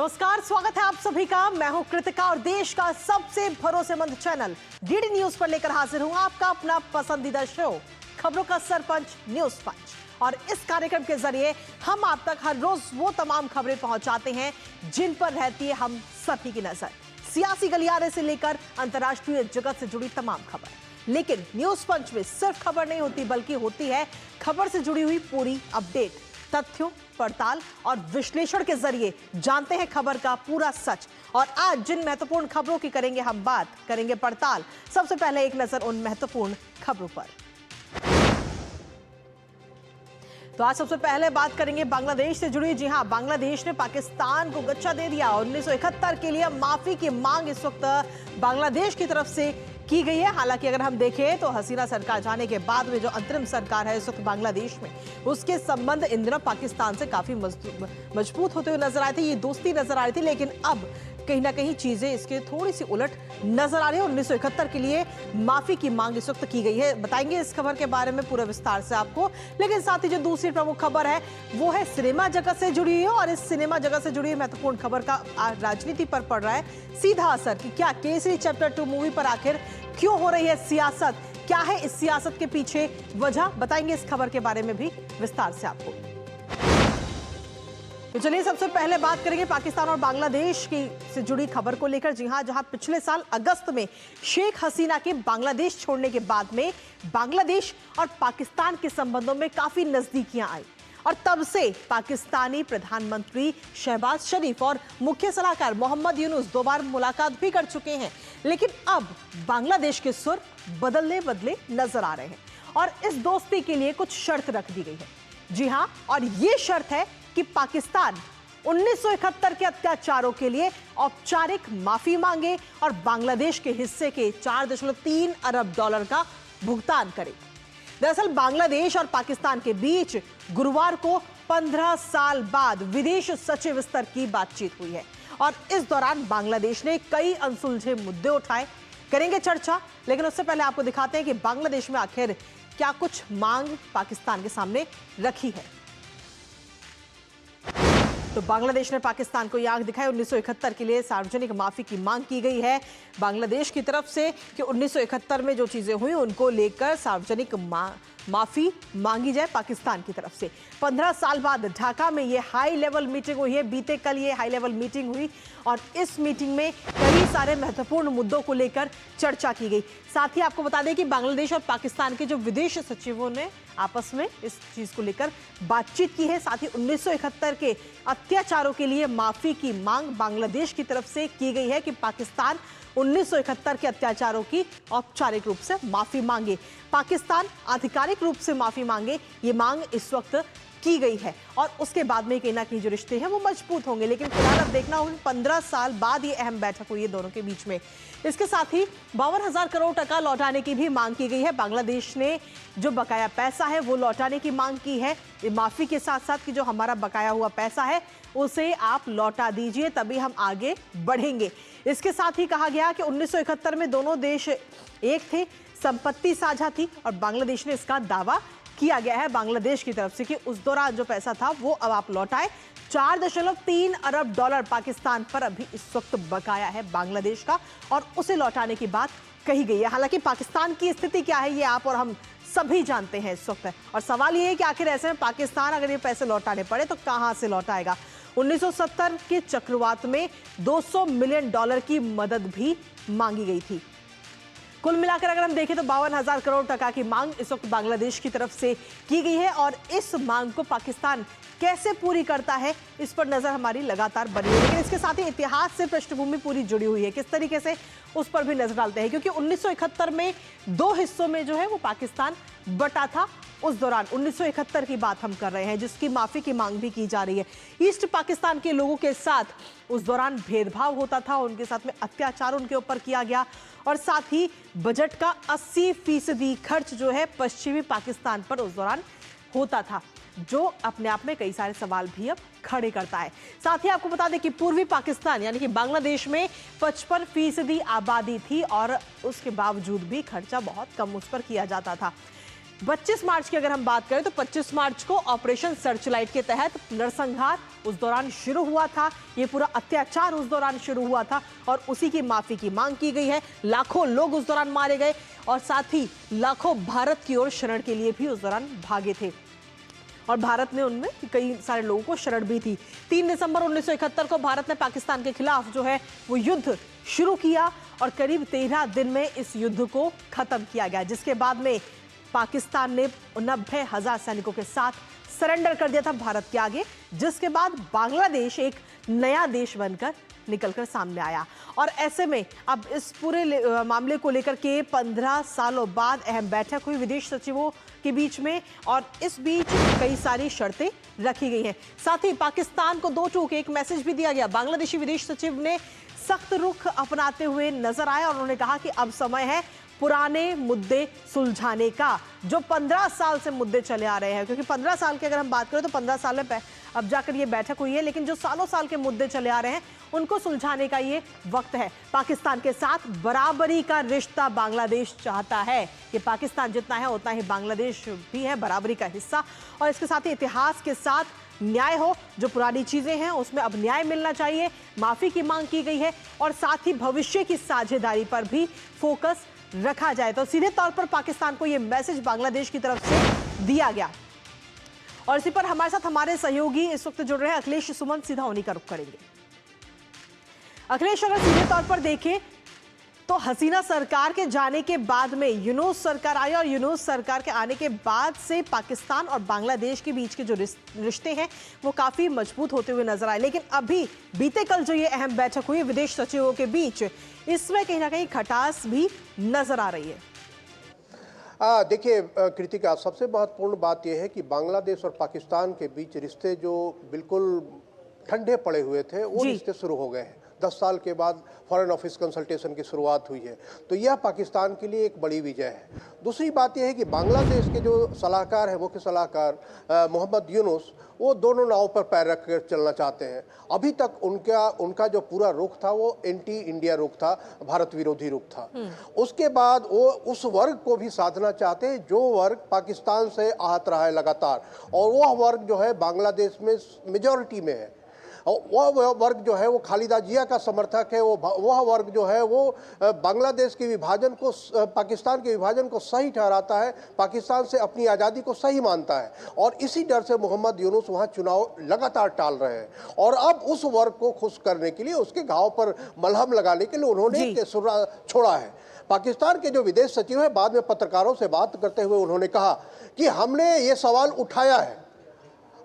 नमस्कार, स्वागत है आप सभी का। मैं हूं कृतिका और देश का सबसे भरोसेमंद चैनल डीडी न्यूज पर लेकर हाजिर हूं आपका अपना पसंदीदा शो खबरों का सरपंच न्यूज पंच। और इस कार्यक्रम के जरिए हम आप तक हर रोज वो तमाम खबरें पहुंचाते हैं जिन पर रहती है हम सभी की नजर। सियासी गलियारे से लेकर अंतर्राष्ट्रीय जगत से जुड़ी तमाम खबर। लेकिन न्यूज पंच में सिर्फ खबर नहीं होती, बल्कि होती है खबर से जुड़ी हुई पूरी अपडेट। तथ्यों, पड़ताल और विश्लेषण के जरिए जानते हैं खबर का पूरा सच। और आज जिन महत्वपूर्ण खबरों की करेंगे हम बात, करेंगे पड़ताल। सबसे पहले एक नजर उन महत्वपूर्ण खबरों पर। तो आज सबसे पहले बात करेंगे बांग्लादेश से जुड़ी। जी हां, बांग्लादेश ने पाकिस्तान को गच्चा दे दिया। 1971 के लिए माफी की मांग इस वक्त बांग्लादेश की तरफ से की गई है। हालांकि अगर हम देखें तो हसीना सरकार जाने के बाद में जो अंतरिम सरकार है इस वक्त बांग्लादेश में, उसके संबंध इन दिनों पाकिस्तान से काफी मजबूत होते हुए नजर आए थे। ये दोस्ती नजर आ रही थी, लेकिन अब कहीं ना कहीं चीजें इसके थोड़ी सी उलट नजर आ रही है। 1971 के लिए माफी की मांग इस वक्त की गई है। बताएंगे इस खबर के बारे में पूरे विस्तार से आपको। लेकिन साथ ही जो दूसरी प्रमुख खबर है वो है सिनेमा जगत से जुड़ी है। और इस सिनेमा जगत से जुड़ी महत्वपूर्ण खबर का राजनीति पर पड़ रहा है सीधा असर कि क्या केसरी चैप्टर 2 मूवी पर आखिर क्यों हो रही है सियासत, क्या है इस सियासत के पीछे वजह, बताएंगे इस खबर के बारे में भी विस्तार से आपको। तो चलिए सबसे पहले बात करेंगे पाकिस्तान और बांग्लादेश की से जुड़ी खबर को लेकर। जी हां, जहां पिछले साल अगस्त में शेख हसीना के बांग्लादेश छोड़ने के बाद में बांग्लादेश और पाकिस्तान के संबंधों में काफी नजदीकियां आई। और तब से पाकिस्तानी प्रधानमंत्री शहबाज शरीफ और मुख्य सलाहकार मोहम्मद यूनुस 2 बार मुलाकात भी कर चुके हैं। लेकिन अब बांग्लादेश के सुर बदले नजर आ रहे हैं और इस दोस्ती के लिए कुछ शर्त रख दी गई है। जी हां, और ये शर्त है कि पाकिस्तान 1971 के अत्याचारों के लिए औपचारिक माफी मांगे और बांग्लादेश के हिस्से के 4.3 अरब डॉलर का भुगतान करे। दरअसल बांग्लादेश और पाकिस्तान के बीच गुरुवार को 15 साल बाद विदेश सचिव स्तर की बातचीत हुई है। और इस दौरान बांग्लादेश ने कई अनसुलझे मुद्दे उठाए, करेंगे चर्चा। लेकिन उससे पहले आपको दिखाते हैं कि बांग्लादेश में आखिर क्या कुछ मांग पाकिस्तान के सामने रखी है। तो बांग्लादेश ने पाकिस्तान को ये आंख दिखाई। 1971 के लिए सार्वजनिक माफी की मांग की गई है बांग्लादेश की तरफ से कि 1971 में जो चीजें हुई उनको लेकर सार्वजनिक माफी मांगी जाए पाकिस्तान की तरफ से। 15 साल बाद ढाका में ये हाई लेवल मीटिंग हुई है। बीते कल ये हाई लेवल मीटिंग हुई और इस मीटिंग में कई सारे महत्वपूर्ण मुद्दों को लेकर चर्चा की गई। साथ ही आपको बता दें कि बांग्लादेश और पाकिस्तान के जो विदेश सचिवों ने आपस में इस चीज को लेकर बातचीत की है। साथ ही 1971 के अत्याचारों के लिए माफी की मांग बांग्लादेश की तरफ से की गई है कि पाकिस्तान 1971 के अत्याचारों की औपचारिक रूप से माफी मांगे, पाकिस्तान आधिकारिक रूप से माफी मांगे। ये मांग इस वक्त की गई है और उसके बाद में कहीं ना कहीं जो रिश्ते हैं वो मजबूत होंगे। लेकिन फिलहाल अब देखना होगा, 15 साल बाद ये अहम बैठक हुई है दोनों के बीच में। इसके साथ ही 52,000 करोड़ टका लौटाने की भी मांग की गई है। बांग्लादेश ने जो बकाया पैसा है वो लौटाने की मांग की है। माफी के साथ साथ कि जो हमारा बकाया हुआ पैसा है उसे आप लौटा दीजिए, तभी हम आगे बढ़ेंगे। इसके साथ ही कहा गया कि 1971 में दोनों देश एक थे, संपत्ति साझा थी और बांग्लादेश ने इसका दावा किया गया है बांग्लादेश की तरफ से कि उस दौरान जो पैसा था वो अब आप लौटाए। 4.3 अरब डॉलर पाकिस्तान पर अभी इस वक्त बकाया है बांग्लादेश का और उसे लौटाने की बात कही गई है। हालांकि पाकिस्तान की स्थिति क्या है ये आप और हम सभी जानते हैं इस वक्त। और सवाल ये है कि आखिर ऐसे में पाकिस्तान अगर ये पैसे लौटाने पड़े तो कहां से लौटाएगा। 1970 के चक्रवात में 200 मिलियन डॉलर की मदद भी मांगी गई थी। कुल मिलाकर अगर हम देखें तो 52,000 करोड़ टका की मांग इस वक्त बांग्लादेश की तरफ से की गई है। और इस मांग को पाकिस्तान कैसे पूरी करता है इस पर नजर हमारी लगातार बनी है। लेकिन इसके साथ ही इतिहास से पृष्ठभूमि पूरी जुड़ी हुई है, किस तरीके से उस पर भी नजर डालते हैं। क्योंकि 1971 में 2 हिस्सों में जो है वो पाकिस्तान बटा था। उस दौरान 1971 की बात हम कर रहे हैं जिसकी माफी की मांग भी की जा रही है। ईस्ट पाकिस्तान के लोगों के साथ उस दौरान भेदभाव होता था, उनके साथ में अत्याचार उनके ऊपर किया गया और साथ ही बजट का 80% खर्च जो है पश्चिमी पाकिस्तान पर उस दौरान होता था, जो अपने आप में कई सारे सवाल भी अब खड़े करता है। साथ ही आपको बता दें कि पूर्वी पाकिस्तान यानी कि बांग्लादेश में 55% आबादी थी और उसके बावजूद भी खर्चा बहुत कम उस पर किया जाता था। 25 मार्च की अगर हम बात करें तो 25 मार्च को ऑपरेशन सर्चलाइट के तहत नरसंहार उस दौरान शुरू हुआ था। ये पूरा अत्याचार उस दौरान शुरू हुआ था और उसी की माफी की मांग की गई है। लाखों लोग उस दौरान मारे गए और साथ ही लाखों भारत की ओर शरण के लिए भी उस दौरान भागे थे और भारत ने उनमें कई सारे लोगों को शरण भी थी। 3 दिसंबर 1971 को भारत ने पाकिस्तान के खिलाफ जो है वो युद्ध शुरू किया और करीब 13 दिन में इस युद्ध को खत्म किया गया, जिसके बाद में पाकिस्तान ने 90,000 सैनिकों के साथ सरेंडर कर दिया था भारत के आगे, जिसके बाद बांग्लादेश एक नया देश बनकर निकलकर सामने आया। और ऐसे में अब इस पूरे मामले को लेकर के 15 सालों बाद अहम बैठक हुई विदेश सचिवों के बीच में और इस बीच कई सारी शर्तें रखी गई हैं। साथ ही पाकिस्तान को दो टूक एक मैसेज भी दिया गया। बांग्लादेशी विदेश सचिव ने सख्त रुख अपनाते हुए नजर आए और उन्होंने कहा कि अब समय है पुराने मुद्दे सुलझाने का, जो 15 साल से मुद्दे चले आ रहे हैं। क्योंकि 15 साल की अगर हम बात करें तो 15 साल में अब जाकर ये बैठक हुई है, लेकिन जो सालों साल के मुद्दे चले आ रहे हैं उनको सुलझाने का ये वक्त है। पाकिस्तान के साथ बराबरी का रिश्ता बांग्लादेश चाहता है कि पाकिस्तान जितना है उतना ही बांग्लादेश भी है, बराबरी का हिस्सा। और इसके साथ ही इतिहास के साथ न्याय हो, जो पुरानी चीजें हैं उसमें अब न्याय मिलना चाहिए, माफी की मांग की गई है और साथ ही भविष्य की साझेदारी पर भी फोकस रखा जाए। तो सीधे तौर पर पाकिस्तान को यह मैसेज बांग्लादेश की तरफ से दिया गया। और इसी पर हमारे साथ हमारे सहयोगी इस वक्त जुड़ रहे हैं अखिलेश सुमन, सीधा उन्हीं का रुख करेंगे। अखिलेश, अगर सीधे तौर पर देखें तो हसीना सरकार के जाने के बाद में यूनुस सरकार आई और यूनुस सरकार के आने के बाद से पाकिस्तान और बांग्लादेश के बीच के जो रिश्ते हैं वो काफी मजबूत होते हुए नजर आए। लेकिन अभी बीते कल जो ये अहम बैठक हुई विदेश सचिवों के बीच, इसमें कहीं ना कहीं खटास भी नजर आ रही है। देखिए कृतिका, सबसे महत्वपूर्ण बात यह है कि बांग्लादेश और पाकिस्तान के बीच रिश्ते जो बिल्कुल ठंडे पड़े हुए थे वो रिश्ते शुरू हो गए हैं। 10 साल के बाद फॉरेन ऑफिस कंसल्टेशन की शुरुआत हुई है, तो यह पाकिस्तान के लिए एक बड़ी विजय है। दूसरी बात यह है कि बांग्लादेश के जो सलाहकार है, मुख्य सलाहकार मोहम्मद यूनुस, वो दोनों नाव पर पैर रख कर चलना चाहते हैं। अभी तक उनका जो पूरा रुख था वो एंटी इंडिया रुख था, भारत विरोधी रुख था। उसके बाद वो उस वर्ग को भी साधना चाहते हैं जो वर्ग पाकिस्तान से आहत रहा है लगातार, और वह वर्ग जो है बांग्लादेश में मेजॉरिटी में है। वह वर्ग जो है वो खालिदा जिया का समर्थक है। वह वर्ग जो है वो बांग्लादेश के विभाजन को, पाकिस्तान के विभाजन को सही ठहराता है, पाकिस्तान से अपनी आज़ादी को सही मानता है। और इसी डर से मोहम्मद यूनुस वहाँ चुनाव लगातार टाल रहे हैं। और अब उस वर्ग को खुश करने के लिए, उसके घाव पर मलहम लगाने के लिए उन्होंने छोड़ा है। पाकिस्तान के जो विदेश सचिव है, बाद में पत्रकारों से बात करते हुए उन्होंने कहा कि हमने ये सवाल उठाया है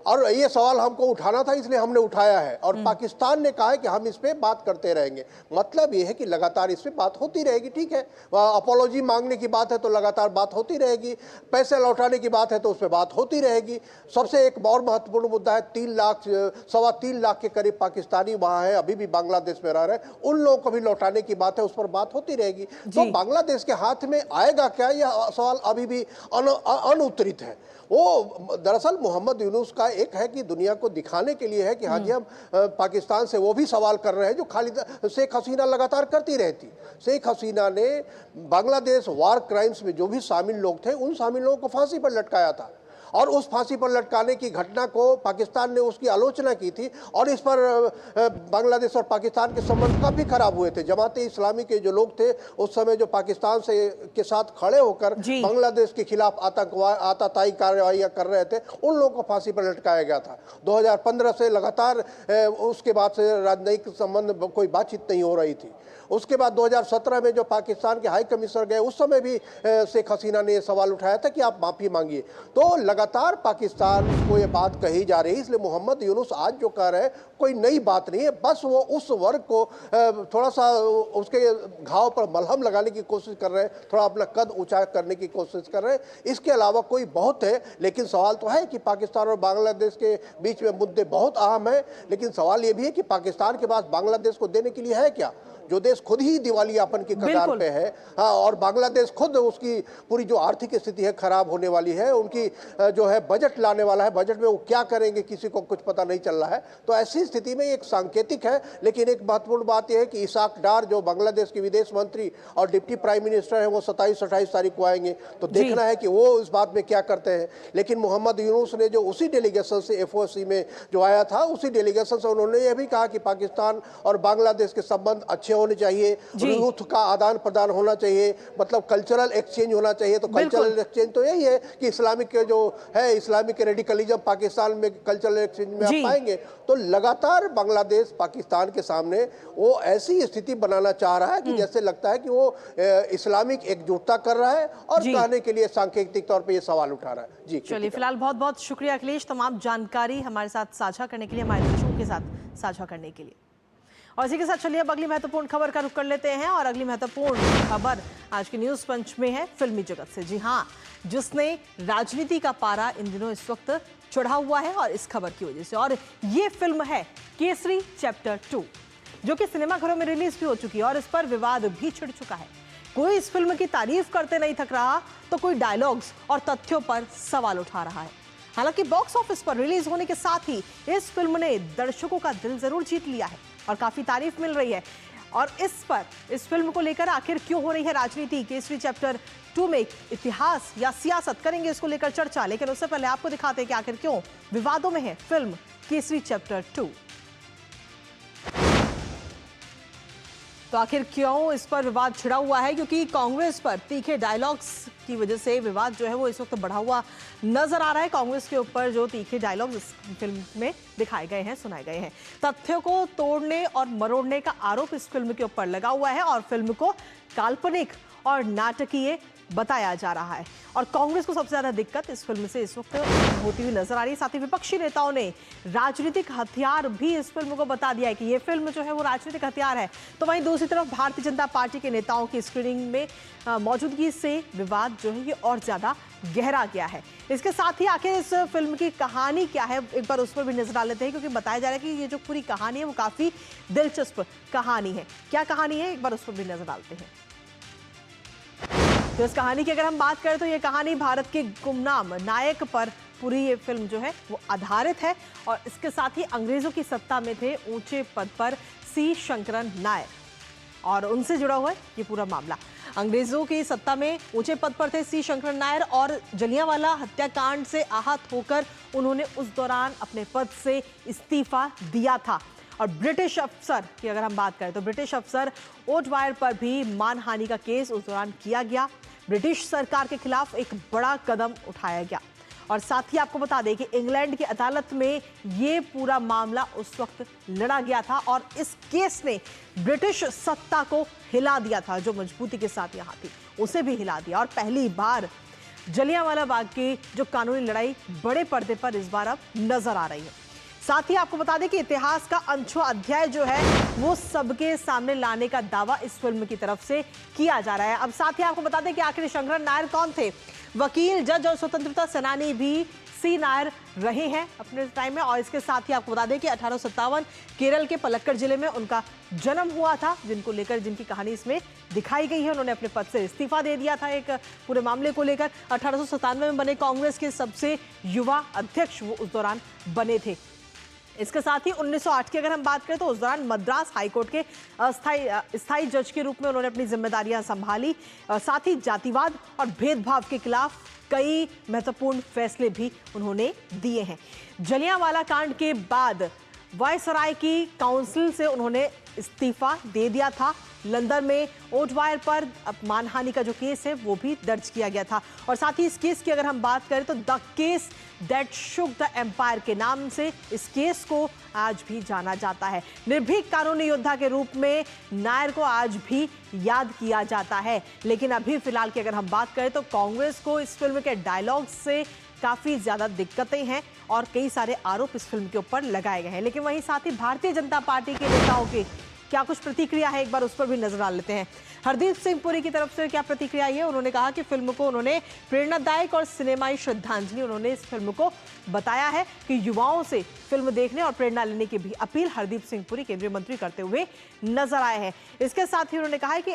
और ये सवाल हमको उठाना था, इसलिए हमने उठाया है। और पाकिस्तान ने कहा है कि हम इस पे बात करते रहेंगे। मतलब ये है कि लगातार इस पे बात होती रहेगी। ठीक है, अपोलॉजी मांगने की बात है तो लगातार बात होती रहेगी, पैसे लौटाने की बात है तो उस पर बात होती रहेगी। सबसे एक और महत्वपूर्ण मुद्दा है, 3 लाख के करीब पाकिस्तानी वहाँ है, अभी भी बांग्लादेश में रह रहे हैं, उन लोगों को भी लौटाने की बात है, उस पर बात होती रहेगी। तो बांग्लादेश के हाथ में आएगा क्या, यह सवाल अभी भी अनुत्तरित है। वो दरअसल मोहम्मद यूनुस का एक है कि दुनिया को दिखाने के लिए है कि हाँ जी हम पाकिस्तान से वो भी सवाल कर रहे हैं जो शेख हसीना लगातार करती रहती। शेख हसीना ने बांग्लादेश वार क्राइम्स में जो भी शामिल लोग थे उन शामिल लोगों को फांसी पर लटकाया था, और उस फांसी पर लटकाने की घटना को पाकिस्तान ने उसकी आलोचना की थी, और इस पर बांग्लादेश और पाकिस्तान के संबंध काफ़ी खराब हुए थे। जमाते इस्लामी के जो लोग थे उस समय जो पाकिस्तान के साथ खड़े होकर बांग्लादेश के खिलाफ आतताई कार्रवाइयाँ कर रहे थे, उन लोगों को फांसी पर लटकाया गया था। 2015 से लगातार उसके बाद से राजनयिक संबंध कोई बातचीत नहीं हो रही थी। उसके बाद 2017 में जो पाकिस्तान के हाई कमिश्नर गए, उस समय भी शेख हसीना ने यह सवाल उठाया था कि आप माफ़ी मांगिए। तो लगातार पाकिस्तान को ये बात कही जा रही है, इसलिए मोहम्मद यूनुस आज जो कह रहे हैं कोई नई बात नहीं है, बस वो उस वर्ग को थोड़ा सा उसके घाव पर मलहम लगाने की कोशिश कर रहे हैं, थोड़ा अपना कद ऊंचा करने की कोशिश कर रहे हैं। इसके अलावा कोई बहुत है, लेकिन सवाल तो है कि पाकिस्तान और बांग्लादेश के बीच में मुद्दे बहुत अहम है, लेकिन सवाल ये भी है कि पाकिस्तान के पास बांग्लादेश को देने के लिए है क्या। जो देश खुद ही दिवालियापन की कगार पे है, हाँ, और बांग्लादेश खुद उसकी पूरी जो आर्थिक स्थिति है खराब होने वाली है, उनकी जो है बजट लाने वाला है, बजट में वो क्या करेंगे किसी को कुछ पता नहीं चल रहा है। तो ऐसी स्थिति में एक सांकेतिक है, लेकिन एक महत्वपूर्ण बात यह है कि इसाक डार जो बांग्लादेश के विदेश मंत्री और डिप्टी प्राइम मिनिस्टर है, वो 27-28 तारीख को आएंगे, तो देखना है कि वो इस बात में क्या करते हैं। लेकिन मोहम्मद यूनुस ने जो उसी डेलीगेशन से FOC में जो आया था, उसी डेलीगेशन से उन्होंने यह भी कहा कि पाकिस्तान और बांग्लादेश के संबंध अच्छे होने चाहिए, यूथ का आदान प्रदान होना चाहिए, मतलब कल्चरल एक्सचेंज होना चाहिए। तो कल्चरल एक्सचेंज तो यही है कि इस्लामिक जो है, इस्लामिक रेडिकलिज्म पाकिस्तान में कल्चरल एक्सचेंज में आप पाएंगे। तो लगातार बांग्लादेश पाकिस्तान के सामने वो ऐसी स्थिति बनाना चाह रहा है कि जैसे लगता है कि वो इस्लामिक एकजुटता कर रहा है और कहने के लिए सांकेतिक तौर पे ये सवाल उठा रहा है। जी चलिए, फिलहाल बहुत बहुत शुक्रिया अखिलेश, तमाम जानकारी हमारे साथ साझा करने के लिए, हमारे दर्शकों के साथ साझा करने के लिए। और इसी के साथ चलिए अब अगली महत्वपूर्ण खबर का रुख कर लेते हैं। और अगली महत्वपूर्ण खबर आज की न्यूज पंच में है फिल्मी जगत से। जी हाँ, जिसने राजनीति का पारा इन दिनों इस वक्त चढ़ा हुआ है और इस खबर की वजह से। और ये फिल्म है केसरी चैप्टर 2, जो कि सिनेमाघरों में रिलीज भी हो चुकी है और इस पर विवाद भी छिड़ चुका है। कोई इस फिल्म की तारीफ करते नहीं थक रहा, तो कोई डायलॉग्स और तथ्यों पर सवाल उठा रहा है। हालांकि बॉक्स ऑफिस पर रिलीज होने के साथ ही इस फिल्म ने दर्शकों का दिल जरूर जीत लिया है और काफी तारीफ मिल रही है। और इस फिल्म को लेकर आखिर क्यों हो रही है राजनीति, केसरी चैप्टर 2 में इतिहास या सियासत, करेंगे इसको लेकर चर्चा। लेकिन उससे पहले आपको दिखाते हैं कि आखिर क्यों विवादों में है फिल्म केसरी चैप्टर 2। तो आखिर क्यों इस पर विवाद छिड़ा हुआ है, क्योंकि कांग्रेस पर तीखे डायलॉग्स की वजह से विवाद जो है वो इस वक्त बढ़ा हुआ नजर आ रहा है। कांग्रेस के ऊपर जो तीखे डायलॉग्स इस फिल्म में दिखाए गए हैं, सुनाए गए हैं, तथ्यों को तोड़ने और मरोड़ने का आरोप इस फिल्म के ऊपर लगा हुआ है और फिल्म को काल्पनिक और नाटकीय बताया जा रहा है। और कांग्रेस को सबसे ज्यादा दिक्कत इस फिल्म से इस वक्त होती हुई नजर आ रही है। साथ ही विपक्षी नेताओं ने राजनीतिक हथियार भी इस फिल्म को बता दिया है कि ये फिल्म जो है वो राजनीतिक हथियार है। तो वहीं दूसरी तरफ भारतीय जनता पार्टी के नेताओं की स्क्रीनिंग में मौजूदगी से विवाद जो है ये और ज्यादा गहरा गया है। इसके साथ ही आखिर इस फिल्म की कहानी क्या है, एक बार उस पर भी नजर डाल लेते हैं, क्योंकि बताया जा रहा है कि ये जो पूरी कहानी है वो काफी दिलचस्प कहानी है। क्या कहानी है, एक बार उस पर भी नजर डालते हैं। तो इस कहानी की अगर हम बात करें तो ये कहानी भारत के गुमनाम नायक पर पूरी ये फिल्म जो है वो आधारित है। और इसके साथ ही अंग्रेजों की सत्ता में थे ऊंचे पद पर सी शंकरन नायर, और उनसे जुड़ा हुआ है ये पूरा मामला। अंग्रेजों की सत्ता में ऊंचे पद पर थे सी शंकरन नायर और जलियांवाला हत्याकांड से आहत होकर उन्होंने उस दौरान अपने पद से इस्तीफा दिया था। और ब्रिटिश अफसर की अगर हम बात करें तो ब्रिटिश अफसर ओटवायर पर भी मानहानि का केस उस दौरान किया गया। ब्रिटिश सरकार के खिलाफ एक बड़ा कदम उठाया गया। और साथ ही आपको बता दें कि इंग्लैंड की अदालत में ये पूरा मामला उस वक्त लड़ा गया था और इस केस ने ब्रिटिश सत्ता को हिला दिया था, जो मजबूती के साथ यहाँ थी उसे भी हिला दिया। और पहली बार जलियांवाला बाग की जो कानूनी लड़ाई बड़े पर्दे पर इस बार अब नजर आ रही है। साथ ही आपको बता दें कि इतिहास का अनछुआ अध्याय जो है वो सबके सामने लाने का दावा इस फिल्म की तरफ से किया जा रहा है। अब साथ ही आपको बता दें कि आखिर शंकरन नायर कौन थे। वकील, जज और स्वतंत्रता सेनानी भी सी नायर रहे हैं अपने टाइम में। और इसके साथ ही आपको बता दें कि 1857 केरल के पलक्कड़ जिले में उनका जन्म हुआ था, जिनकी कहानी इसमें दिखाई गई है। उन्होंने अपने पद से इस्तीफा दे दिया था एक पूरे मामले को लेकर। 1897 में बने कांग्रेस के सबसे युवा अध्यक्ष वो उस दौरान बने थे। इसके साथ ही 1908 की अगर हम बात करें तो उस दौरान मद्रास हाईकोर्ट के स्थायी जज के रूप में उन्होंने अपनी जिम्मेदारियां संभाली। साथ ही जातिवाद और भेदभाव के खिलाफ कई महत्वपूर्ण फैसले भी उन्होंने दिए हैं। जलियांवाला कांड के बाद वायसराय की काउंसिल से उन्होंने इस्तीफा दे दिया था। लंदन में ओटवायर पर मानहानि का जो केस है वो भी दर्ज किया गया था। और साथ ही इस केस की अगर हम बात करें तो the case that shook the empire के नाम से इस केस को आज भी जाना जाता है। निर्भीक कानूनी योद्धा के रूप में नायर को आज भी याद किया जाता है। लेकिन अभी फिलहाल की अगर हम बात करें तो कांग्रेस को इस फिल्म के डायलॉग से काफी ज्यादा दिक्कतें हैं और कई सारे आरोप इस फिल्म के ऊपर लगाए गए हैं। लेकिन वहीं साथ ही भारतीय जनता पार्टी के नेताओं के क्या कुछ प्रतिक्रिया है, एक बार उस पर भी नजर डाल लेते हैं। हरदीप सिंह पुरी की तरफ से क्या प्रतिक्रिया है, उन्होंने कहा कि फिल्म को उन्होंने प्रेरणादायक और सिनेमाई श्रद्धांजलि उन्होंने इस फिल्म को बताया है कि युवाओं से फिल्म देखने और प्रेरणा लेने की भी अपील हरदीप सिंह पुरी केंद्रीय मंत्री करते हुए नजर आए हैं। इसके साथ ही उन्होंने कहा है कि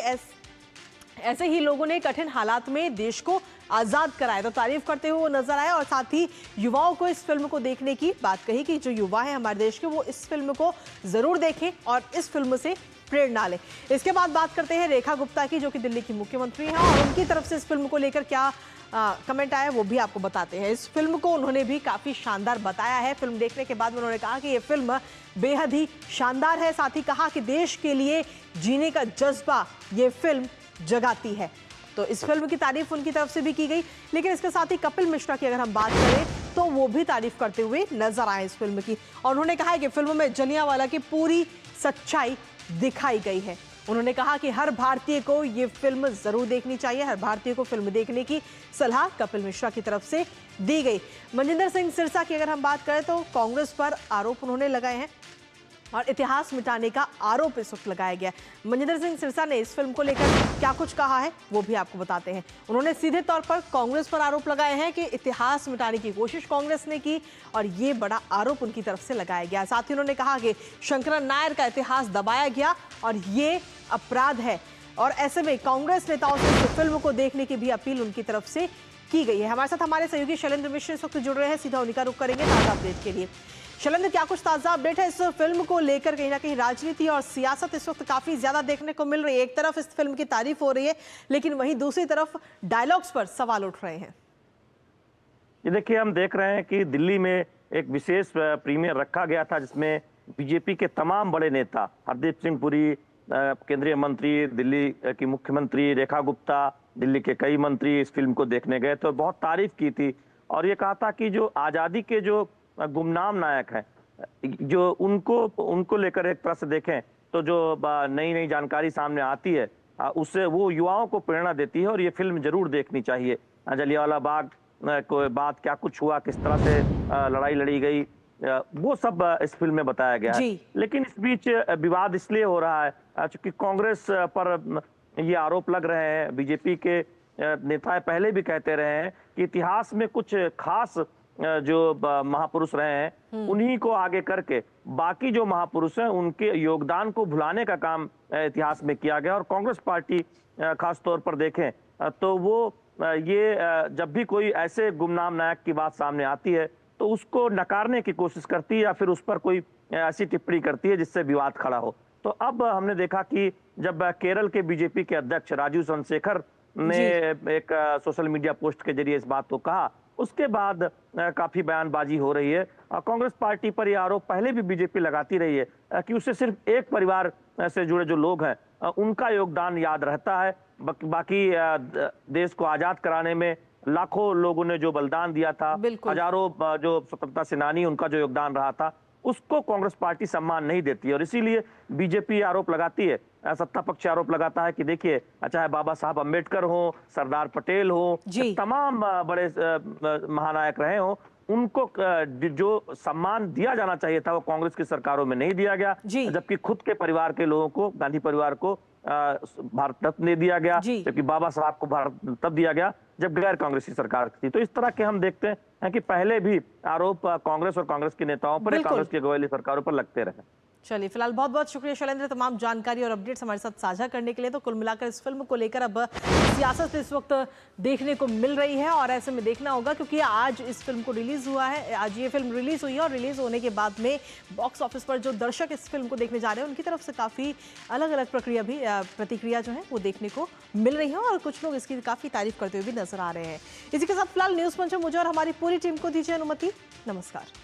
ऐसे ही लोगों ने कठिन हालात में देश को आजाद कराया, तो तारीफ करते हुए वो नजर आए और साथ ही युवाओं को इस फिल्म को देखने की बात कही कि जो युवा है हमारे देश के वो इस फिल्म को जरूर देखें और इस फिल्म से प्रेरणा लें। इसके बाद बात करते हैं रेखा गुप्ता की, जो कि दिल्ली की मुख्यमंत्री हैं, और उनकी तरफ से इस फिल्म को लेकर क्या कमेंट आया वो भी आपको बताते हैं। इस फिल्म को उन्होंने भी काफी शानदार बताया है। फिल्म देखने के बाद उन्होंने कहा कि ये फिल्म बेहद ही शानदार है, साथ ही कहा कि देश के लिए जीने का जज्बा ये फिल्म जगाती है। तो इस फिल्म की तारीफ उनकी तरफ से भी की गई, लेकिन इसके साथ ही कपिल मिश्रा की अगर हम बात करें तो वो भी तारीफ करते हुए नजर आए इस फिल्म की, और उन्होंने कहा है कि फिल्म में जलियांवाला की पूरी सच्चाई दिखाई गई है। उन्होंने कहा कि हर भारतीय को ये फिल्म जरूर देखनी चाहिए, हर भारतीय को फिल्म देखने की सलाह कपिल मिश्रा की तरफ से दी गई। मनजिंदर सिंह सिरसा की अगर हम बात करें तो कांग्रेस पर आरोप उन्होंने लगाए हैं और इतिहास मिटाने का आरोप इस वक्त लगाया गया। मनजिंदर सिंह सिरसा ने इस फिल्म को लेकर क्या कुछ कहा है वो भी आपको बताते हैं। उन्होंने सीधे तौर पर कांग्रेस पर आरोप लगाए हैं कि इतिहास मिटाने की कोशिश कांग्रेस ने की और ये बड़ा आरोप उनकी तरफ से लगाया गया। साथ ही उन्होंने कहा कि शंकरन नायर का इतिहास दबाया गया और ये अपराध है, और ऐसे में कांग्रेस नेताओं से इस फिल्म को देखने की भी अपील उनकी तरफ से की गई है। हमारे साथ हमारे सहयोगी शैलेंद्र मिश्र इस वक्त जुड़ रहे हैं, सीधा उन्हीं का रुख करेंगे ताजा अपडेट के लिए। शैलेंद्र, क्या कुछ ताजा अपडेट है इस फिल्म को लेकर? कहीं ना कहीं राजनीति और सियासत इस वक्त काफी ज्यादा देखने को मिल रही है। एक तरफ इस फिल्म की तारीफ हो रही है, लेकिन वहीं दूसरी तरफ डायलॉग्स पर सवाल उठ रहे हैं। ये देखिए, हम देख रहे हैं कि दिल्ली में एक विशेष प्रीमियर रखा गया था जिसमें बीजेपी के तमाम बड़े नेता, हरदीप सिंह पुरी केंद्रीय मंत्री, दिल्ली की मुख्यमंत्री रेखा गुप्ता, दिल्ली के कई मंत्री इस फिल्म को देखने गए तो बहुत तारीफ की थी और ये कहा था कि जो आज़ादी के जो गुमनाम नायक हैं, जो उनको लेकर एक तरह से देखें तो जो नई नई जानकारी सामने आती है उससे वो युवाओं को प्रेरणा देती है और ये फिल्म जरूर देखनी चाहिए। जलियांवाला बाग को बाद क्या कुछ हुआ, किस तरह से लड़ाई लड़ी गई, वो सब इस फिल्म में बताया गया है। लेकिन इस बीच विवाद इसलिए हो रहा है क्योंकि कांग्रेस पर ये आरोप लग रहे हैं, बीजेपी के नेता पहले भी कहते रहे हैं कि इतिहास में कुछ खास जो महापुरुष रहे हैं उन्हीं को आगे करके बाकी जो महापुरुष हैं उनके योगदान को भुलाने का काम इतिहास में किया गया। और कांग्रेस पार्टी खास तौर पर देखें तो वो ये जब भी कोई ऐसे गुमनाम नायक की बात सामने आती है तो उसको नकारने की कोशिश करती है या फिर उस पर कोई ऐसी टिप्पणी करती है जिससे विवाद खड़ा हो। तो अब हमने देखा कि जब केरल के बीजेपी के अध्यक्ष राजीव चंद्रशेखर ने एक सोशल मीडिया पोस्ट के जरिए इस बात को कहा, उसके बाद काफी बयानबाजी हो रही है। कांग्रेस पार्टी पर यह आरोप पहले भी बीजेपी लगाती रही है कि उससे सिर्फ एक परिवार से जुड़े जो लोग हैं उनका योगदान याद रहता है, बाकी देश को आजाद कराने में लाखों लोगों ने जो बलिदान दिया था, हजारों जो स्वतंत्रता सेनानी उनका जो योगदान रहा था, उसको कांग्रेस पार्टी सम्मान नहीं देती है। और इसीलिए बीजेपी आरोप लगाती है, सत्ता पक्ष आरोप लगाता है कि देखिए चाहे बाबा साहब अम्बेडकर हो, सरदार पटेल हो, तमाम बड़े महानायक रहे हो, उनको जो सम्मान दिया जाना चाहिए था वो कांग्रेस की सरकारों में नहीं दिया गया, जबकि खुद के परिवार के लोगों को, गांधी परिवार को भारत रत्न दे दिया गया, जबकि बाबा साहब को भारत तब दिया गया जब गैर कांग्रेसी सरकार थी। तो इस तरह के हम देखते हैं कि पहले भी आरोप कांग्रेस और कांग्रेस के नेताओं पर, कांग्रेस की अगुवाई सरकारों पर लगते रहे। चलिए, फिलहाल बहुत बहुत शुक्रिया शैलेंद्र तमाम जानकारी और अपडेट्स हमारे साथ साझा करने के लिए। तो कुल मिलाकर इस फिल्म को लेकर अब सियासत इस वक्त देखने को मिल रही है और ऐसे में देखना होगा क्योंकि आज इस फिल्म को रिलीज हुआ है, आज ये फिल्म रिलीज हुई है और रिलीज होने के बाद में बॉक्स ऑफिस पर जो दर्शक इस फिल्म को देखने जा रहे हैं उनकी तरफ से काफ़ी अलग अलग प्रतिक्रिया जो है वो देखने को मिल रही है और कुछ लोग इसकी काफ़ी तारीफ करते हुए भी नजर आ रहे हैं। इसी के साथ फिलहाल न्यूज़ पंच मुझे और हमारी पूरी टीम को दीजिए अनुमति। नमस्कार।